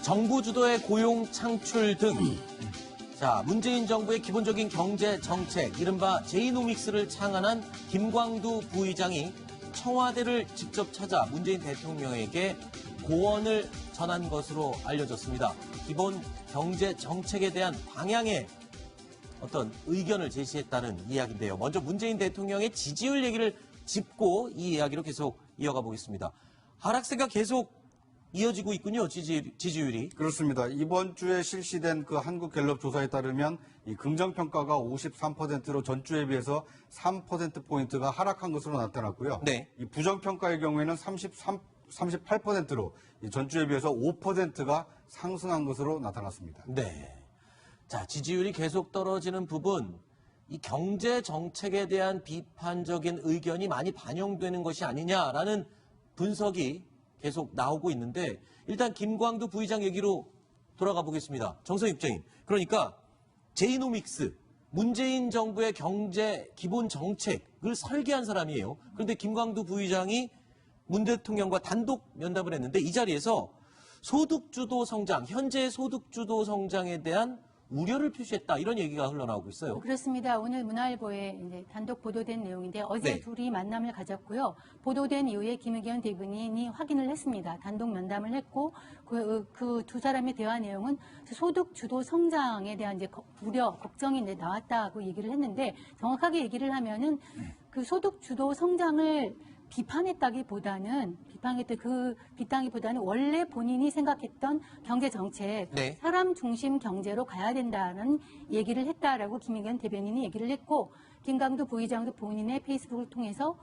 정부 주도의 고용 창출 등 자, 문재인 정부의 기본적인 경제 정책, 이른바 제이노믹스를 창안한 김광두 부의장이 청와대를 직접 찾아 문재인 대통령에게 고언을 전한 것으로 알려졌습니다. 기본 경제 정책에 대한 방향의 어떤 의견을 제시했다는 이야기인데요. 먼저 문재인 대통령의 지지율 얘기를 짚고 이 이야기로 계속 이어가 보겠습니다. 하락세가 계속 이어지고 있군요. 지지율이. 그렇습니다. 이번 주에 실시된 그 한국갤럽 조사에 따르면 이 긍정평가가 53%로 전주에 비해서 3%포인트가 하락한 것으로 나타났고요. 네. 이 부정평가의 경우에는 38%로 전주에 비해서 5%가 상승한 것으로 나타났습니다. 네. 자, 지지율이 계속 떨어지는 부분, 이 경제 정책에 대한 비판적인 의견이 많이 반영되는 것이 아니냐라는 분석이 계속 나오고 있는데, 일단 김광두 부의장 얘기로 돌아가 보겠습니다. 정성희 국장님. 그러니까 제이노믹스, 문재인 정부의 경제 기본 정책을 설계한 사람이에요. 그런데 김광두 부의장이 문 대통령과 단독 면담을 했는데 이 자리에서 소득주도 성장, 현재 소득주도 성장에 대한 우려를 표시했다. 이런 얘기가 흘러나오고 있어요. 그렇습니다. 오늘 문화일보에 이제 단독 보도된 내용인데 어제 네. 둘이 만남을 가졌고요. 보도된 이후에 김의겸 대변인이 확인을 했습니다. 단독 면담을 했고 그 두 사람의 대화 내용은 소득 주도 성장에 대한 이제 우려, 걱정이 이제 나왔다고 얘기를 했는데 정확하게 얘기를 하면은 그 소득 주도 성장을 비판했다기보다는 원래 본인이 생각했던 경제 정책, 네. 사람 중심 경제로 가야 된다는 얘기를 했다라고 김의겸 대변인이 얘기를 했고, 김광두 부의장도 본인의 페이스북을 통해서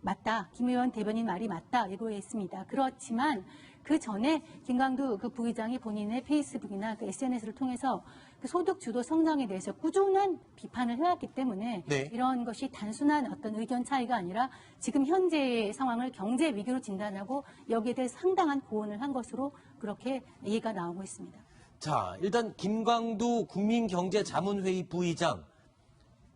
맞다, 김 의원 대변인 말이 맞다 예고했습니다. 그렇지만 그 전에 김광두 그 부의장이 본인의 페이스북이나 그 SNS를 통해서 그 소득 주도 성장에 대해서 꾸준한 비판을 해왔기 때문에 네. 이런 것이 단순한 어떤 의견 차이가 아니라 지금 현재의 상황을 경제 위기로 진단하고 여기에 대해 상당한 고언을 한 것으로 그렇게 얘기가 나오고 있습니다. 자, 일단 김광두 국민경제자문회의 부의장.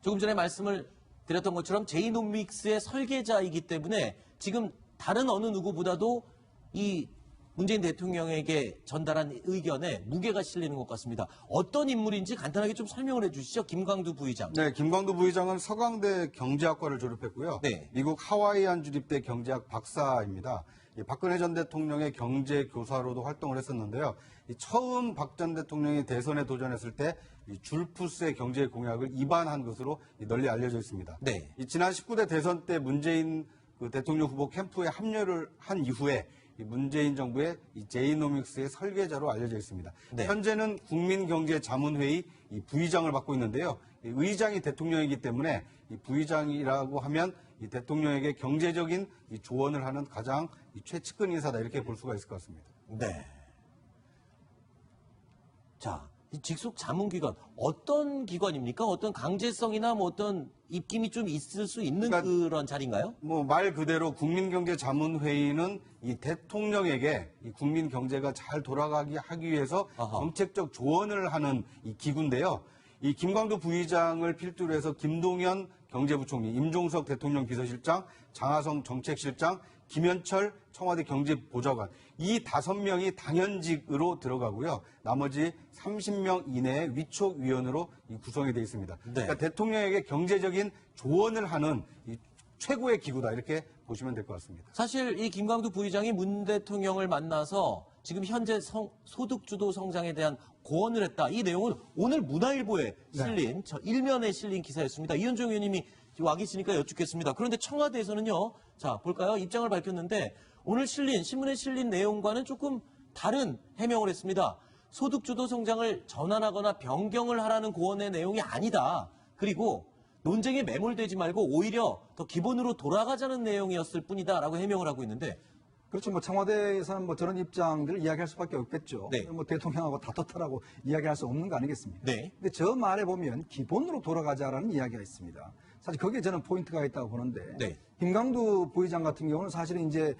조금 전에 말씀을 드렸던 것처럼 제이노믹스의 설계자이기 때문에 지금 다른 어느 누구보다도 이 문재인 대통령에게 전달한 의견에 무게가 실리는 것 같습니다. 어떤 인물인지 간단하게 좀 설명을 해주시죠. 김광두 부의장. 네, 김광두 부의장은 서강대 경제학과를 졸업했고요. 네. 미국 하와이안 주립대 경제학 박사입니다. 박근혜 전 대통령의 경제 교사로도 활동을 했었는데요. 처음 박 전 대통령이 대선에 도전했을 때 줄푸스의 경제 공약을 입안한 것으로 널리 알려져 있습니다. 네. 지난 19대 대선 때 문재인 그 대통령 후보 캠프에 합류를 한 이후에 문재인 정부의 제이노믹스의 설계자로 알려져 있습니다. 네. 현재는 국민경제자문회의 부의장을 맡고 있는데요. 의장이 대통령이기 때문에 부의장이라고 하면 대통령에게 경제적인 조언을 하는 가장 최측근 인사다 이렇게 볼 수가 있을 것 같습니다. 네. 자, 이 직속 자문기관 어떤 기관입니까? 어떤 강제성이나 뭐 어떤 입김이 좀 있을 수 있는 그러니까 그런 자리인가요? 뭐 말 그대로 국민경제자문회의는 이 대통령에게 이 국민 경제가 잘 돌아가게 하기 위해서 아하. 정책적 조언을 하는 이 기구인데요. 이 김광두 부의장을 필두로 해서 김동연 경제부총리, 임종석 대통령 비서실장, 장하성 정책실장, 김현철 청와대 경제보좌관 이 5명이 당연직으로 들어가고요. 나머지 30명 이내의 위촉위원으로 구성이 되어 있습니다. 네. 그러니까 대통령에게 경제적인 조언을 하는 이 최고의 기구다 이렇게 보시면 될 것 같습니다. 사실 이 김광두 부의장이 문 대통령을 만나서 지금 현재 소득주도 성장에 대한 고언을 했다. 이 내용은 오늘 문화일보에 실린 저 일면에 실린 기사였습니다. 이현종 의원님이 와 계시니까 여쭙겠습니다. 그런데 청와대에서는요. 자, 볼까요? 입장을 밝혔는데 오늘 신문에 실린 내용과는 조금 다른 해명을 했습니다. 소득주도 성장을 전환하거나 변경을 하라는 고언의 내용이 아니다. 그리고 논쟁에 매몰되지 말고 오히려 더 기본으로 돌아가자는 내용이었을 뿐이다라고 해명을 하고 있는데 그렇죠. 뭐 청와대에서는 뭐 저런 입장들을 이야기할 수밖에 없겠죠. 네. 뭐 대통령하고 다퉜다라고 이야기할 수 없는 거 아니겠습니까? 네. 근데 저 말에 보면 기본으로 돌아가자라는 이야기가 있습니다. 사실 거기에 저는 포인트가 있다고 보는데 네. 김광두 부의장 같은 경우는 사실은 이제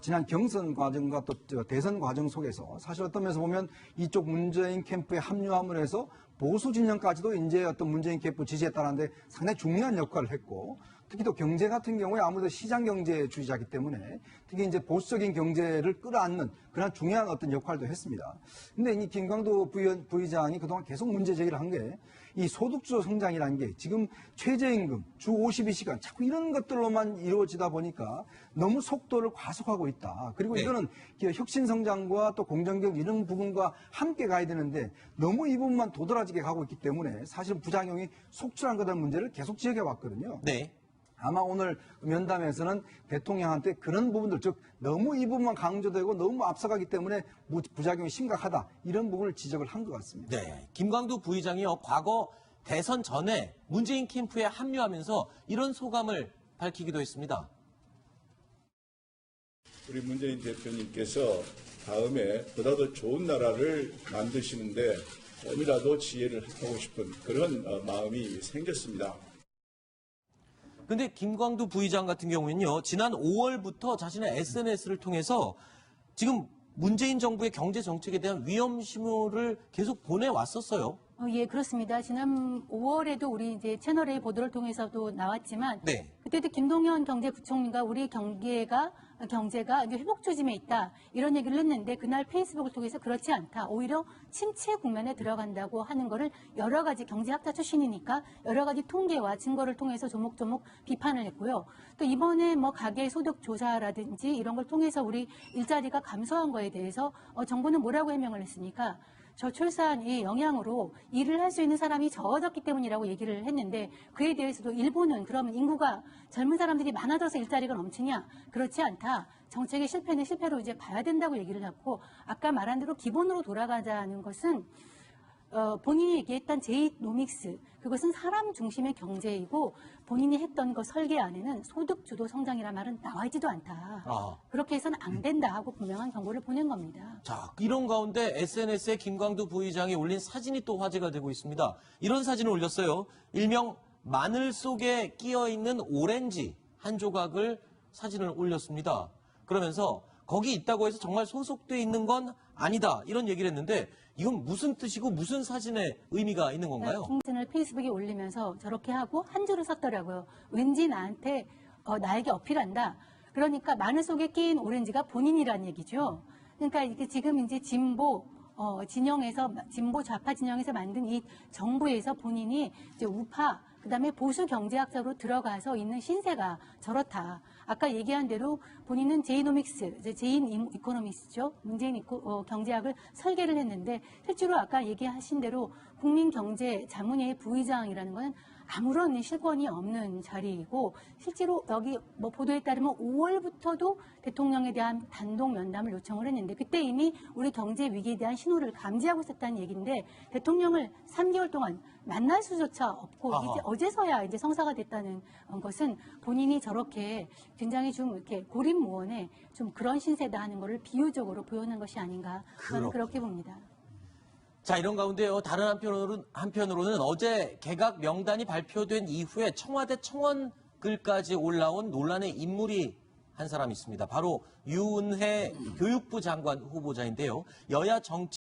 지난 경선 과정과 또 대선 과정 속에서 사실 어떤 면에서 보면 이쪽 문재인 캠프에 합류함을 해서 보수 진영까지도 이제 어떤 문재인 캠프 지지했다는데 상당히 중요한 역할을 했고 특히 또 경제 같은 경우에 아무래도 시장 경제주의자이기 때문에 특히 이제 보수적인 경제를 끌어안는 그런 중요한 어떤 역할도 했습니다. 근데 이 김광도 부의장이 그동안 계속 문제 제기를 한 게 이 소득주도 성장이라는 게 지금 최저임금, 주 52시간 자꾸 이런 것들로만 이루어지다 보니까 너무 속도를 과속하고 있다. 그리고 네. 이거는 혁신 성장과 또 공정경 이런 부분과 함께 가야 되는데 너무 이 부분만 도드라지게 가고 있기 때문에 사실 부작용이 속출한 거라는 문제를 계속 지적해 왔거든요. 네. 아마 오늘 면담에서는 대통령한테 그런 부분들, 즉 너무 이 부분만 강조되고 너무 앞서가기 때문에 부작용이 심각하다 이런 부분을 지적을 한 것 같습니다. 네. 김광두 부의장이요, 과거 대선 전에 문재인 캠프에 합류하면서 이런 소감을 밝히기도 했습니다. 우리 문재인 대표님께서 다음에 보다 더 좋은 나라를 만드시는데 조금이라도 지혜를 하고 싶은 그런 마음이 생겼습니다. 근데 김광두 부의장 같은 경우에는요, 지난 5월부터 자신의 SNS를 통해서 지금 문재인 정부의 경제 정책에 대한 위험 신호를 계속 보내왔었어요. 예, 그렇습니다. 지난 5월에도 우리 이제 채널A 보도를 통해서도 나왔지만, 네. 그때도 김동연 경제부총리가 우리 경제가 이제 회복 조짐에 있다 이런 얘기를 했는데 그날 페이스북을 통해서 그렇지 않다. 오히려 침체 국면에 들어간다고 하는 거를 여러 가지 경제학자 출신이니까 여러 가지 통계와 증거를 통해서 조목조목 비판을 했고요. 또 이번에 뭐 가계 소득 조사라든지 이런 걸 통해서 우리 일자리가 감소한 거에 대해서 정부는 뭐라고 해명을 했습니까? 저출산의 영향으로 일을 할 수 있는 사람이 적어졌기 때문이라고 얘기를 했는데 그에 대해서도 일본은 그러면 인구가 젊은 사람들이 많아져서 일자리가 넘치냐? 그렇지 않다. 정책의 실패는 실패로 이제 봐야 된다고 얘기를 했고 아까 말한 대로 기본으로 돌아가자는 것은 본인이 얘기했던 제이노믹스 그것은 사람 중심의 경제이고 본인이 했던 그 설계 안에는 소득주도 성장이라는 말은 나와 있지도 않다. 아. 그렇게 해서는 안 된다 하고 분명한 경고를 보낸 겁니다. 자, 이런 가운데 SNS에 김광두 부의장이 올린 사진이 또 화제가 되고 있습니다. 이런 사진을 올렸어요. 일명 마늘 속에 끼어 있는 오렌지 한 조각을 사진을 올렸습니다. 그러면서 거기 있다고 해서 정말 소속돼 있는 건 아니다. 이런 얘기를 했는데 이건 무슨 뜻이고 무슨 사진의 의미가 있는 건가요? 사진을 페이스북에 올리면서 저렇게 하고 한 줄을 썼더라고요. 왠지 나에게 어필한다. 그러니까 마늘 속에 끼인 오렌지가 본인이라는 얘기죠. 그러니까 이게 지금 이제 진보 좌파 진영에서 만든 이 정부에서 본인이 이제 우파 그다음에 보수 경제학자로 들어가서 있는 신세가 저렇다. 아까 얘기한 대로 본인은 제이노믹스, 제인 이코노미스죠. 문재인 경제학을 설계를 했는데 실제로 아까 얘기하신 대로 국민경제자문회의 부의장이라는 것은 아무런 실권이 없는 자리이고 실제로 여기 뭐 보도에 따르면 5월부터도 대통령에 대한 단독 면담을 요청을 했는데 그때 이미 우리 경제 위기에 대한 신호를 감지하고 있었다는 얘기인데 대통령을 3개월 동안 만날 수조차 없고 아하. 이제 어제서야 이제 성사가 됐다는 것은 본인이 저렇게 굉장히 좀 이렇게 고립무원에 좀 그런 신세다 하는 것을 비유적으로 표현한 것이 아닌가 저는 그렇게 봅니다. 자, 이런 가운데요. 다른 한편으로는 어제 개각 명단이 발표된 이후에 청와대 청원 글까지 올라온 논란의 인물이 한 사람 있습니다. 바로 유은혜 교육부 장관 후보자인데요. 여야 정치